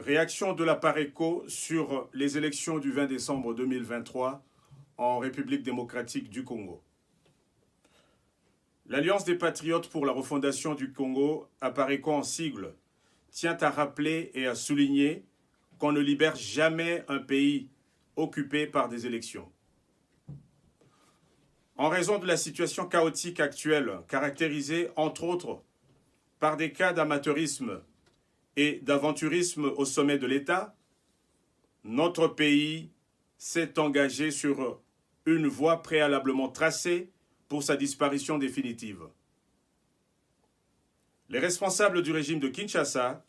Réaction de la Pareco sur les élections du 20 décembre 2023 en République démocratique du Congo. L'Alliance des patriotes pour la refondation du Congo, Pareco en sigle, tient à rappeler et à souligner qu'on ne libère jamais un pays occupé par des élections. En raison de la situation chaotique actuelle, caractérisée entre autres par des cas d'amateurisme et d'aventurisme au sommet de l'État, notre pays s'est engagé sur une voie préalablement tracée pour sa disparition définitive. Les responsables du régime de Kinshasa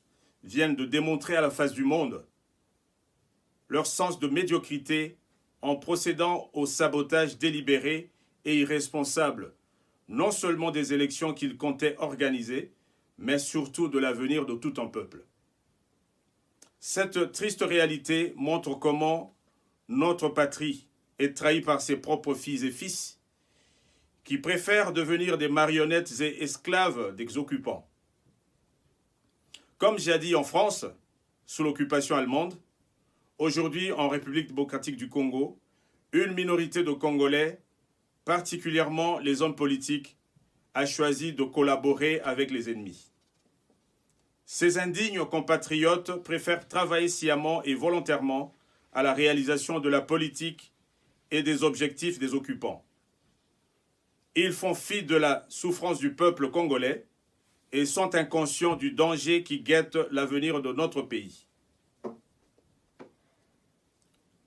viennent de démontrer à la face du monde leur sens de médiocrité en procédant au sabotage délibéré et irresponsable, non seulement des élections qu'ils comptaient organiser, mais surtout de l'avenir de tout un peuple. Cette triste réalité montre comment notre patrie est trahie par ses propres filles et fils, qui préfèrent devenir des marionnettes et esclaves des occupants. Comme jadis en France, sous l'occupation allemande, aujourd'hui en République démocratique du Congo, une minorité de Congolais, particulièrement les hommes politiques, a choisi de collaborer avec les ennemis. Ces indignes compatriotes préfèrent travailler sciemment et volontairement à la réalisation de la politique et des objectifs des occupants. Ils font fi de la souffrance du peuple congolais et sont inconscients du danger qui guette l'avenir de notre pays.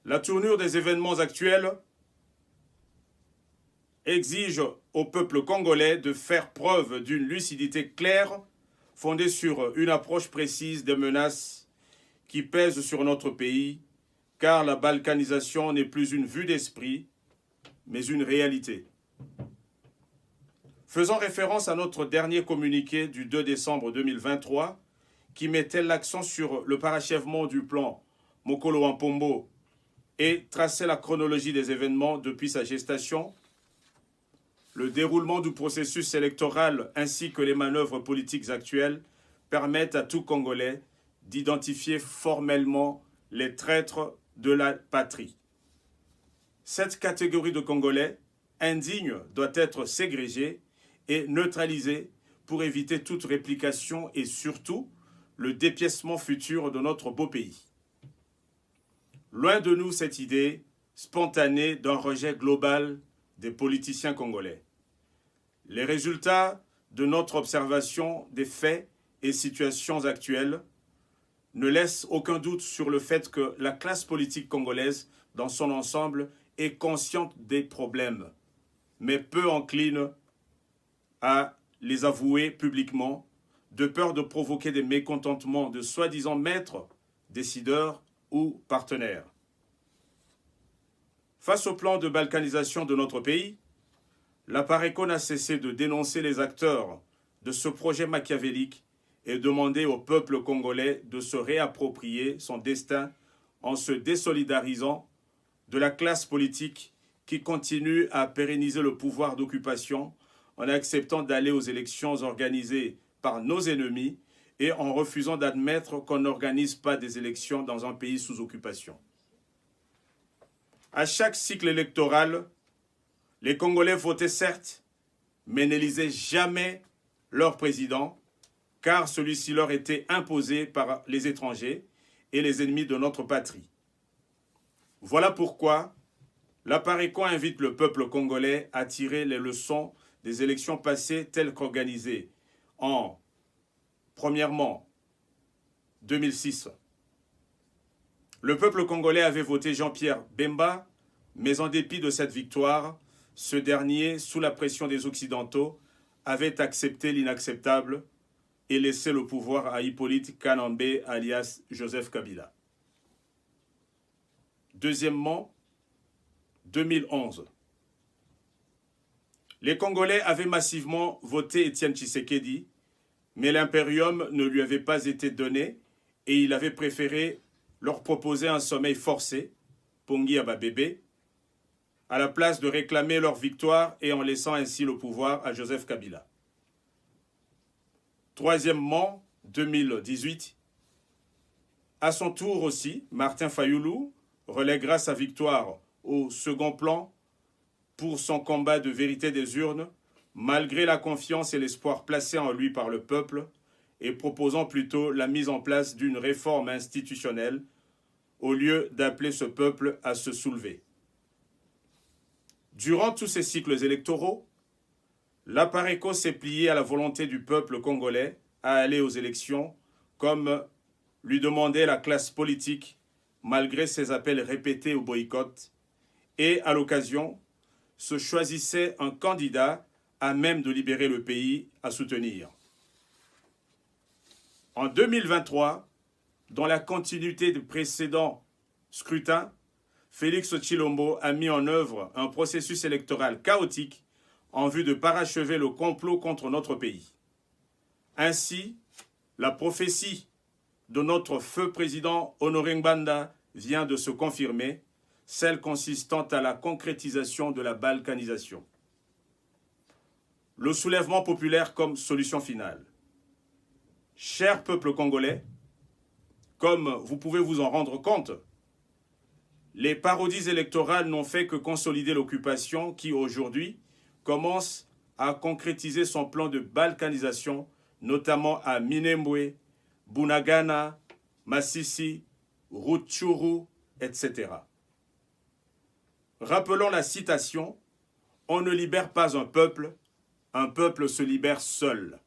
La tournure des événements actuels exige au peuple congolais de faire preuve d'une lucidité claire fondée sur une approche précise des menaces qui pèsent sur notre pays, car la balkanisation n'est plus une vue d'esprit, mais une réalité. Faisant référence à notre dernier communiqué du 2 décembre 2023, qui mettait l'accent sur le parachèvement du plan Mokolo Wampombo et traçait la chronologie des événements depuis sa gestation, le déroulement du processus électoral ainsi que les manœuvres politiques actuelles permettent à tout Congolais d'identifier formellement les traîtres de la patrie. Cette catégorie de Congolais indignes doit être ségrégée et neutralisée pour éviter toute réplication et surtout le dépiècement futur de notre beau pays. Loin de nous cette idée spontanée d'un rejet global des politiciens congolais. Les résultats de notre observation des faits et situations actuelles ne laissent aucun doute sur le fait que la classe politique congolaise, dans son ensemble, est consciente des problèmes, mais peu encline à les avouer publiquement, de peur de provoquer des mécontentements de soi-disant maîtres, décideurs ou partenaires. Face au plan de balkanisation de notre pays, la Pareco n'a cessé de dénoncer les acteurs de ce projet machiavélique et demander au peuple congolais de se réapproprier son destin en se désolidarisant de la classe politique qui continue à pérenniser le pouvoir d'occupation en acceptant d'aller aux élections organisées par nos ennemis et en refusant d'admettre qu'on n'organise pas des élections dans un pays sous occupation. À chaque cycle électoral, les Congolais votaient certes, mais n'élisaient jamais leur président, car celui-ci leur était imposé par les étrangers et les ennemis de notre patrie. Voilà pourquoi la Pareco invite le peuple congolais à tirer les leçons des élections passées telles qu'organisées en, premièrement, 2006. Le peuple congolais avait voté Jean-Pierre Bemba, mais en dépit de cette victoire, ce dernier, sous la pression des Occidentaux, avait accepté l'inacceptable et laissé le pouvoir à Hippolyte Kanambe, alias Joseph Kabila. Deuxièmement, 2011. Les Congolais avaient massivement voté Étienne Tshisekedi, mais l'impérium ne lui avait pas été donné et il avait préféré leur proposer un sommeil forcé, Pongi Ababébé, à la place de réclamer leur victoire et en laissant ainsi le pouvoir à Joseph Kabila. Troisièmement, 2018, À son tour aussi, Martin Fayulu relèguera sa victoire au second plan pour son combat de vérité des urnes, malgré la confiance et l'espoir placés en lui par le peuple, et proposant plutôt la mise en place d'une réforme institutionnelle au lieu d'appeler ce peuple à se soulever. Durant tous ces cycles électoraux, l'Apareco s'est plié à la volonté du peuple congolais à aller aux élections, comme lui demandait la classe politique, malgré ses appels répétés au boycott, et à l'occasion, se choisissait un candidat à même de libérer le pays à soutenir. En 2023, dans la continuité du précédent scrutin, Félix Tshilombo a mis en œuvre un processus électoral chaotique en vue de parachever le complot contre notre pays. Ainsi, la prophétie de notre feu président Honoré Ngbanda vient de se confirmer, celle consistant à la concrétisation de la balkanisation. Le soulèvement populaire comme solution finale. Cher peuple congolais, comme vous pouvez vous en rendre compte, les parodies électorales n'ont fait que consolider l'occupation qui, aujourd'hui, commence à concrétiser son plan de balkanisation, notamment à Minembwe, Bunagana, Masisi, Rutshuru, etc. Rappelons la citation « On ne libère pas un peuple se libère seul ».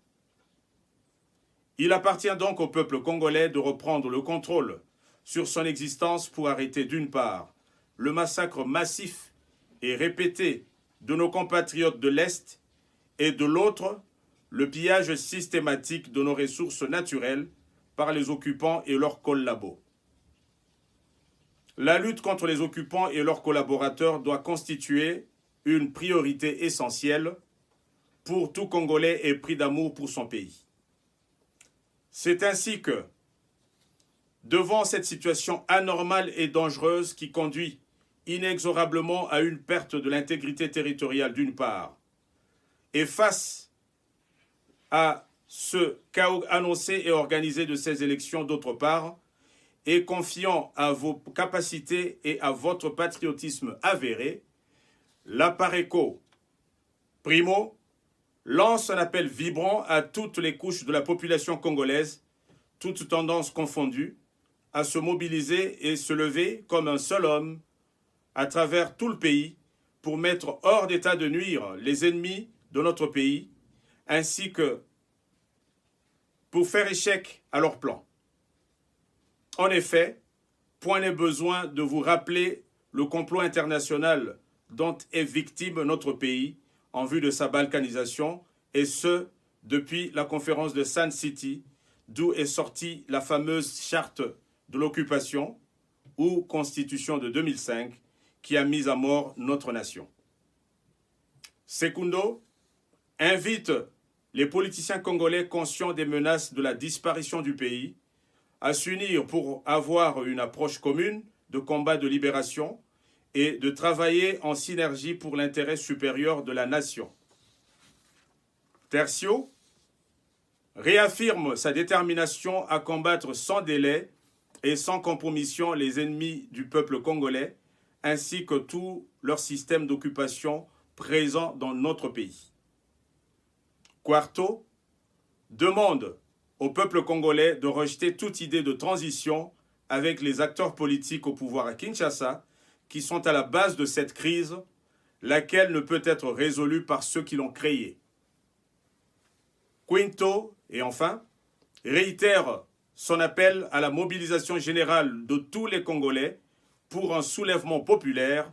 Il appartient donc au peuple congolais de reprendre le contrôle sur son existence pour arrêter d'une part le massacre massif et répété de nos compatriotes de l'Est et de l'autre le pillage systématique de nos ressources naturelles par les occupants et leurs collabos. La lutte contre les occupants et leurs collaborateurs doit constituer une priorité essentielle pour tout Congolais épris d'amour pour son pays. C'est ainsi que, devant cette situation anormale et dangereuse qui conduit inexorablement à une perte de l'intégrité territoriale d'une part, et face à ce chaos annoncé et organisé de ces élections d'autre part, et confiant à vos capacités et à votre patriotisme avéré, l'Apareco, primo, lance un appel vibrant à toutes les couches de la population congolaise, toutes tendances confondues, à se mobiliser et se lever comme un seul homme à travers tout le pays pour mettre hors d'état de nuire les ennemis de notre pays, ainsi que pour faire échec à leurs plans. En effet, point n'est besoin de vous rappeler le complot international dont est victime notre pays en vue de sa balkanisation, et ce, depuis la conférence de Sun City, d'où est sortie la fameuse charte de l'occupation, ou constitution de 2005, qui a mis à mort notre nation. Sekundo invite les politiciens congolais conscients des menaces de la disparition du pays à s'unir pour avoir une approche commune de combat de libération et de travailler en synergie pour l'intérêt supérieur de la nation. Tertio réaffirme sa détermination à combattre sans délai et sans compromission les ennemis du peuple congolais, ainsi que tout leur système d'occupation présent dans notre pays. Quarto demande au peuple congolais de rejeter toute idée de transition avec les acteurs politiques au pouvoir à Kinshasa, qui sont à la base de cette crise, laquelle ne peut être résolue par ceux qui l'ont créée. Quinto, et enfin, réitère son appel à la mobilisation générale de tous les Congolais pour un soulèvement populaire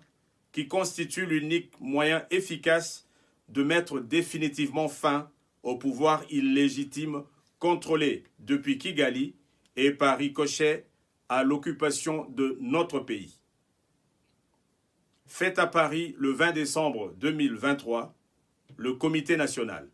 qui constitue l'unique moyen efficace de mettre définitivement fin au pouvoir illégitime contrôlé depuis Kigali et par ricochet à l'occupation de notre pays. Fait à Paris le 20 décembre 2023, le Comité national.